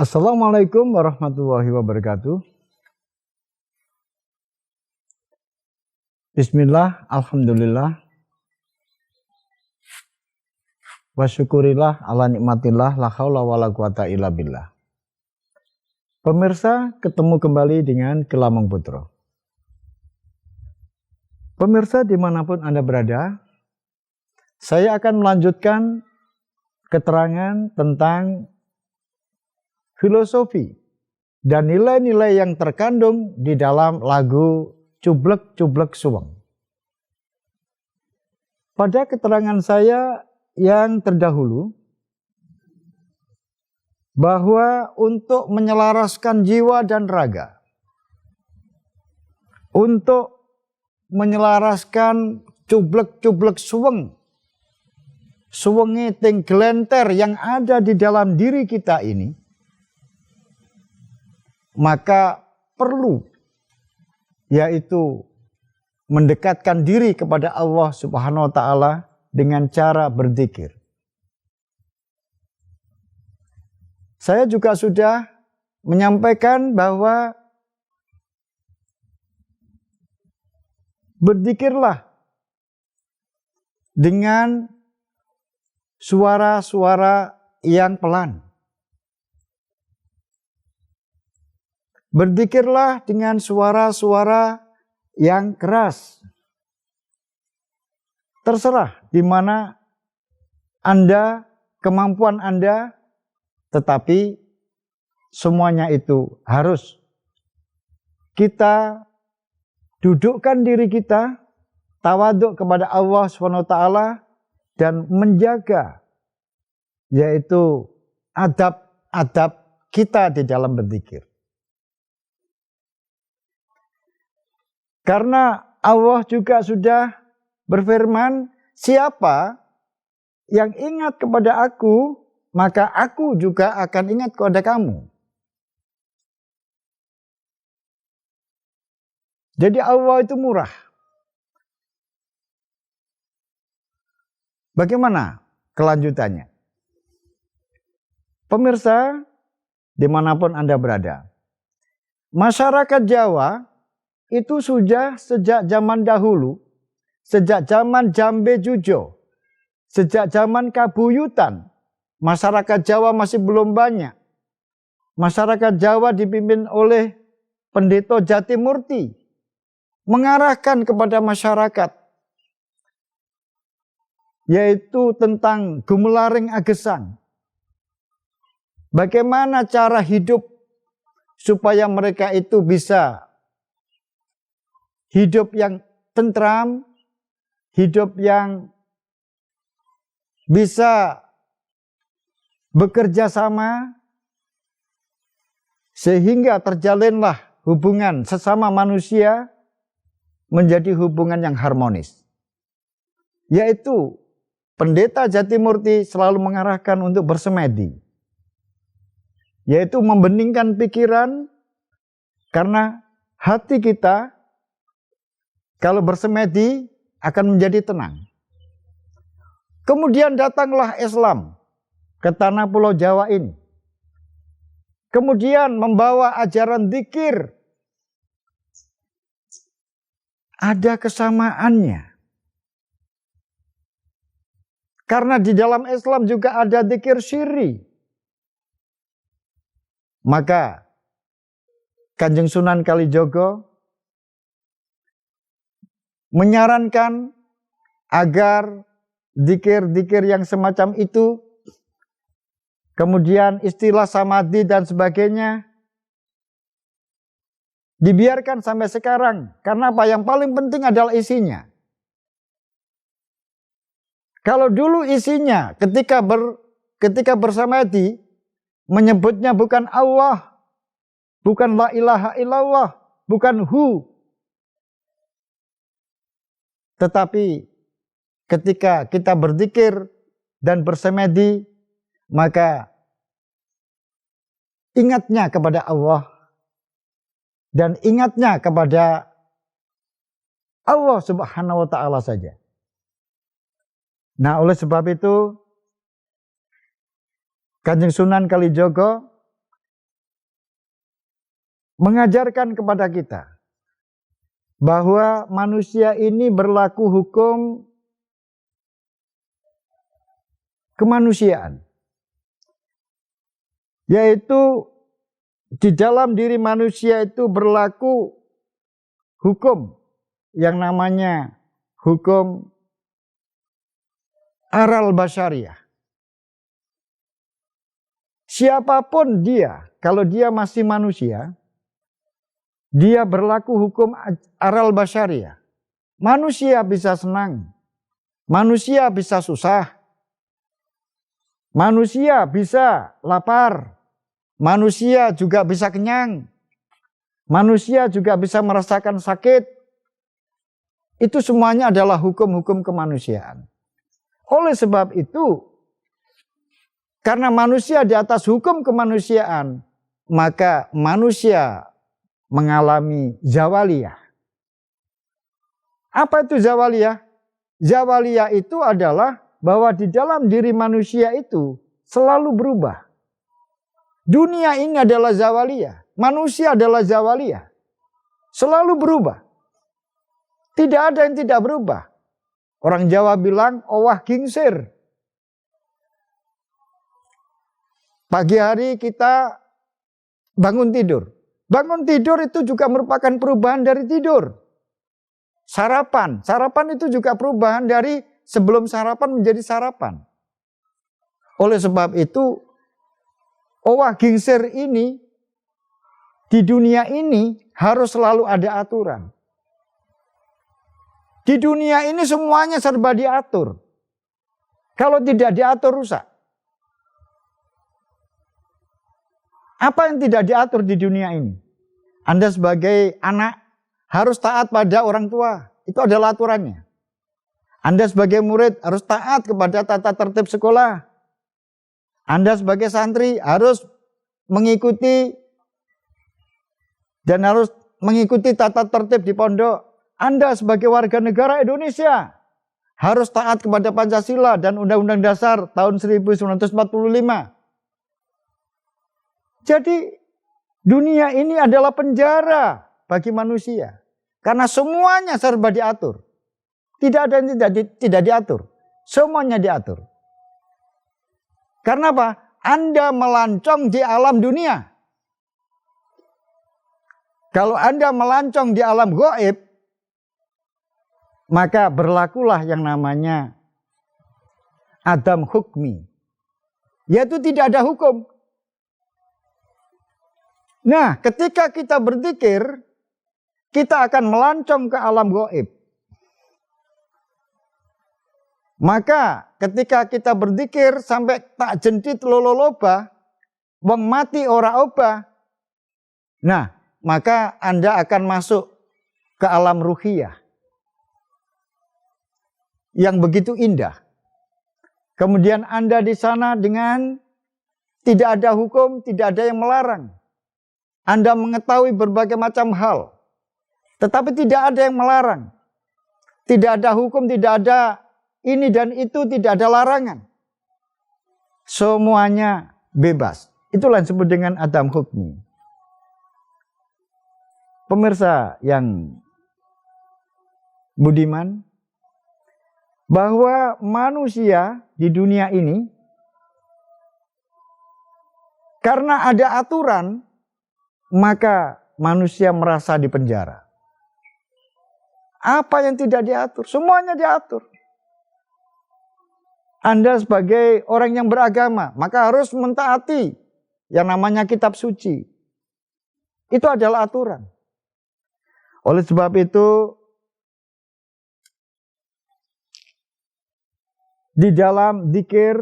Assalamualaikum warahmatullahi wabarakatuh. Bismillah, alhamdulillah, wa syukurillah ala nikmatillah, la haula wa la quwata illa billah. Pemirsa, ketemu kembali dengan Kelamong Putra. Pemirsa dimanapun Anda berada, saya akan melanjutkan keterangan tentang filosofi dan nilai-nilai yang terkandung di dalam lagu Cublek-Cublek Suweng. Pada keterangan saya yang terdahulu, bahwa untuk menyelaraskan jiwa dan raga, untuk menyelaraskan cublek-cublek suweng, suwengi ting glenter yang ada di dalam diri kita ini, maka perlu, yaitu mendekatkan diri kepada Allah Subhanahu wa Ta'ala dengan cara berzikir. Saya juga sudah menyampaikan bahwa berzikirlah dengan suara-suara yang pelan. Berzikirlah dengan suara-suara yang keras. Terserah di mana Anda, kemampuan Anda, tetapi semuanya itu harus kita dudukkan diri kita, tawaduk kepada Allah SWT, dan menjaga, yaitu adab-adab kita di dalam berzikir. Karena Allah juga sudah berfirman, siapa yang ingat kepada aku, maka aku juga akan ingat kepada kamu. Jadi Allah itu murah. Bagaimana kelanjutannya? Pemirsa, dimanapun Anda berada, masyarakat Jawa itu sudah sejak zaman dahulu, sejak zaman Jambe Jujo, sejak zaman Kabuyutan, masyarakat Jawa masih belum banyak. Masyarakat Jawa dipimpin oleh Pendeta Jatimurti, mengarahkan kepada masyarakat, yaitu tentang Gumelaring Agesang. Bagaimana cara hidup supaya mereka itu bisa hidup yang tentram, hidup yang bisa bekerja sama, sehingga terjalinlah hubungan sesama manusia menjadi hubungan yang harmonis. Yaitu Pendeta Jatimurti selalu mengarahkan untuk bersemedi, yaitu membeningkan pikiran, karena hati kita kalau bersemedi akan menjadi tenang. Kemudian datanglah Islam ke tanah Pulau Jawa ini. Kemudian membawa ajaran zikir. Ada kesamaannya. Karena di dalam Islam juga ada zikir syirri. Maka Kanjeng Sunan Kalijogo menyarankan agar zikir-zikir yang semacam itu, kemudian istilah samadhi dan sebagainya, dibiarkan sampai sekarang. Karena apa? Yang paling penting adalah isinya. Kalau dulu isinya ketika bersamadhi, menyebutnya bukan Allah, bukan la ilaha illallah, bukan hu. Tetapi ketika kita berzikir dan bersemedi, maka ingatnya kepada Allah dan ingatnya kepada Allah Subhanahu wa Ta'ala saja. Nah, oleh sebab itu Kanjeng Sunan Kalijogo mengajarkan kepada kita bahwa manusia ini berlaku hukum kemanusiaan, yaitu di dalam diri manusia itu berlaku hukum yang namanya hukum aral basyariah. Siapapun dia, kalau dia masih manusia, dia berlaku hukum aral basyariah. Manusia bisa senang, manusia bisa susah, manusia bisa lapar, manusia juga bisa kenyang, manusia juga bisa merasakan sakit. Itu semuanya adalah hukum-hukum kemanusiaan. Oleh sebab itu, karena manusia di atas hukum kemanusiaan, maka manusia mengalami zawaliyah. Apa itu zawaliyah? Zawaliyah itu adalah bahwa di dalam diri manusia itu selalu berubah. Dunia ini adalah zawaliyah, manusia adalah zawaliyah. Selalu berubah. Tidak ada yang tidak berubah. Orang Jawa bilang, owah gingsir. Pagi hari kita bangun tidur. Bangun tidur itu juga merupakan perubahan dari tidur. Sarapan itu juga perubahan dari sebelum sarapan menjadi sarapan. Oleh sebab itu, owah gingsir ini di dunia ini harus selalu ada aturan. Di dunia ini semuanya serba diatur. Kalau tidak diatur rusak. Apa yang tidak diatur di dunia ini? Anda sebagai anak harus taat pada orang tua. Itu adalah aturannya. Anda sebagai murid harus taat kepada tata tertib sekolah. Anda sebagai santri harus mengikuti dan harus mengikuti tata tertib di pondok. Anda sebagai warga negara Indonesia harus taat kepada Pancasila dan Undang-Undang Dasar tahun 1945. Jadi dunia ini adalah penjara bagi manusia. Karena semuanya serba diatur. Tidak ada yang tidak diatur. Semuanya diatur. Karena apa? Anda melancong di alam dunia. Kalau Anda melancong di alam gaib, maka berlakulah yang namanya adam hukmi. Yaitu tidak ada hukum. Nah, ketika kita berzikir, kita akan melancong ke alam gaib. Maka ketika kita berzikir sampai tak jendit lololoba, wong mati ora oba. Nah, maka Anda akan masuk ke alam ruhiyah. Yang begitu indah. Kemudian Anda di sana dengan tidak ada hukum, tidak ada yang melarang. Anda mengetahui berbagai macam hal. Tetapi tidak ada yang melarang. Tidak ada hukum, tidak ada ini dan itu, tidak ada larangan. Semuanya bebas. Itulah yang disebut dengan adam hukmi. Pemirsa yang budiman, bahwa manusia di dunia ini karena ada aturan, maka manusia merasa dipenjara. Apa yang tidak diatur? Semuanya diatur. Anda sebagai orang yang beragama, maka harus mentaati yang namanya kitab suci. Itu adalah aturan. Oleh sebab itu, di dalam dzikir,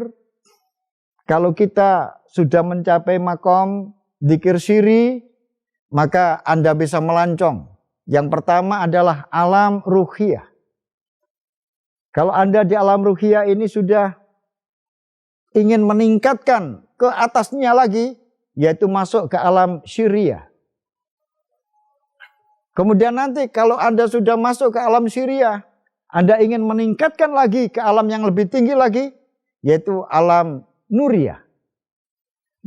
kalau kita sudah mencapai makom dzikir syiri, maka Anda bisa melancong. Yang pertama adalah alam ruhiyah. Kalau Anda di alam ruhiyah ini sudah ingin meningkatkan ke atasnya lagi, yaitu masuk ke alam syiriah. Kemudian nanti kalau Anda sudah masuk ke alam syiriah, Anda ingin meningkatkan lagi ke alam yang lebih tinggi lagi, yaitu alam nuriyah.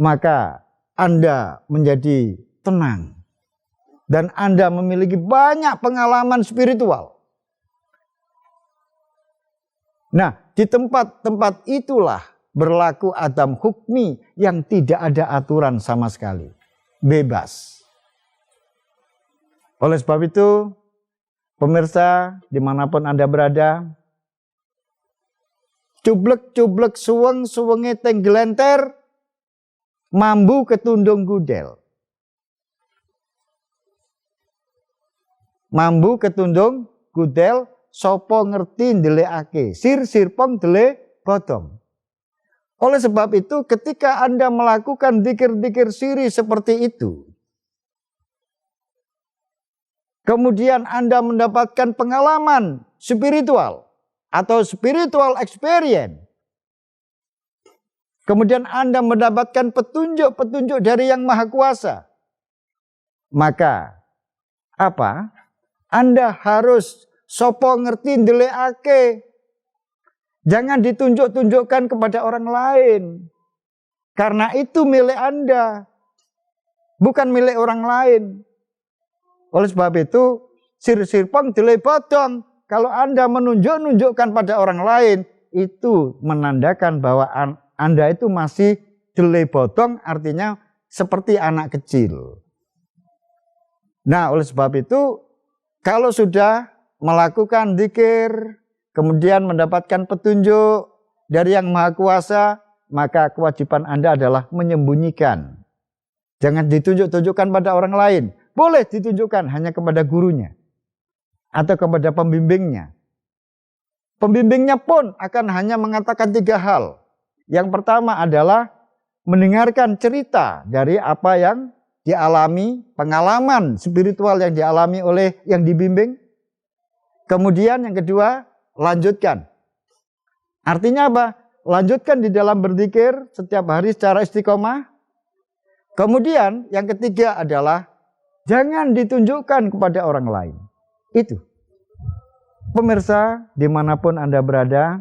Maka Anda menjadi tenang. dan Anda memiliki banyak pengalaman spiritual. Nah, di tempat-tempat itulah berlaku Adam hukmi yang tidak ada aturan sama sekali. Bebas. Oleh sebab itu, pemirsa dimanapun Anda berada, cublek-cublek suweng-suwenge tenggelenter, mambu ketundung gudel. Mambu ketundung gudel, sopo ngerti ndelekake, sir-sirpong dele bodong. Oleh sebab itu, ketika Anda melakukan dzikir-dzikir siri seperti itu, kemudian Anda mendapatkan pengalaman spiritual atau spiritual experience, kemudian Anda mendapatkan petunjuk-petunjuk dari Yang Maha Kuasa, maka apa? Anda harus sopo ngerti ndelekake. Jangan ditunjuk-tunjukkan kepada orang lain. Karena itu milik Anda, bukan milik orang lain. Oleh sebab itu, sir-sirpong dele bodong. Kalau Anda menunjukkan pada orang lain, itu menandakan bahwa Anda itu masih dele bodong, artinya seperti anak kecil. Nah, oleh sebab itu, kalau sudah melakukan dzikir, kemudian mendapatkan petunjuk dari Yang Maha Kuasa, maka kewajiban Anda adalah menyembunyikan. Jangan ditunjuk-tunjukkan pada orang lain. Boleh ditunjukkan hanya kepada gurunya atau kepada pembimbingnya. Pembimbingnya pun akan hanya mengatakan 3 hal. Yang pertama adalah mendengarkan cerita dari apa yang dialami, pengalaman spiritual yang dialami oleh yang dibimbing. Kemudian yang kedua, lanjutkan. Artinya apa? Lanjutkan di dalam berzikir setiap hari secara istiqomah. Kemudian yang ketiga adalah jangan ditunjukkan kepada orang lain. Itu. Pemirsa dimanapun Anda berada,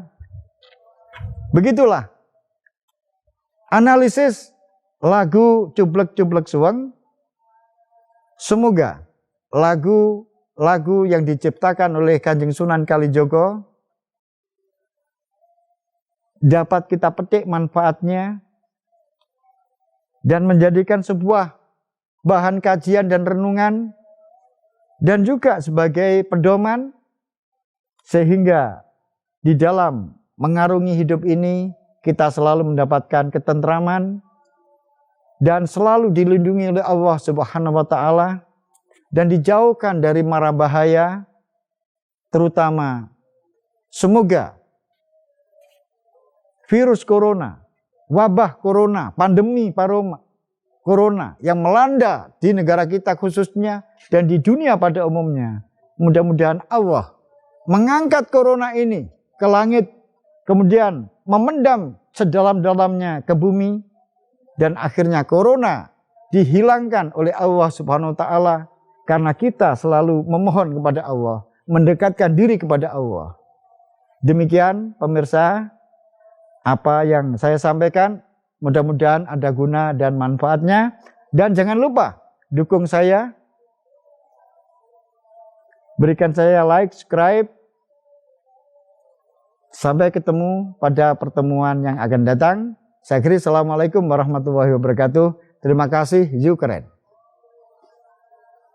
begitulah analisis lagu Cublek-Cublek Suweng. Semoga lagu yang diciptakan oleh Kanjeng Sunan Kalijogo dapat kita petik manfaatnya dan menjadikan sebuah bahan kajian dan renungan dan juga sebagai pedoman sehingga di dalam mengarungi hidup ini kita selalu mendapatkan ketentraman dan selalu dilindungi oleh Allah Subhanahu wa taala dan dijauhkan dari mara bahaya, terutama semoga virus corona, wabah corona, pandemi corona yang melanda di negara kita khususnya dan di dunia pada umumnya. Mudah-mudahan Allah mengangkat corona ini ke langit, kemudian memendam sedalam-dalamnya ke bumi, dan akhirnya corona dihilangkan oleh Allah Subhanahu wa taala karena kita selalu memohon kepada Allah, mendekatkan diri kepada Allah. Demikian pemirsa, apa yang saya sampaikan, mudah-mudahan ada guna dan manfaatnya. Dan jangan lupa dukung saya, berikan saya like, subscribe. Sampai ketemu pada pertemuan yang akan datang. Saya akhiri, assalamualaikum warahmatullahi wabarakatuh. Terima kasih, Ukraine.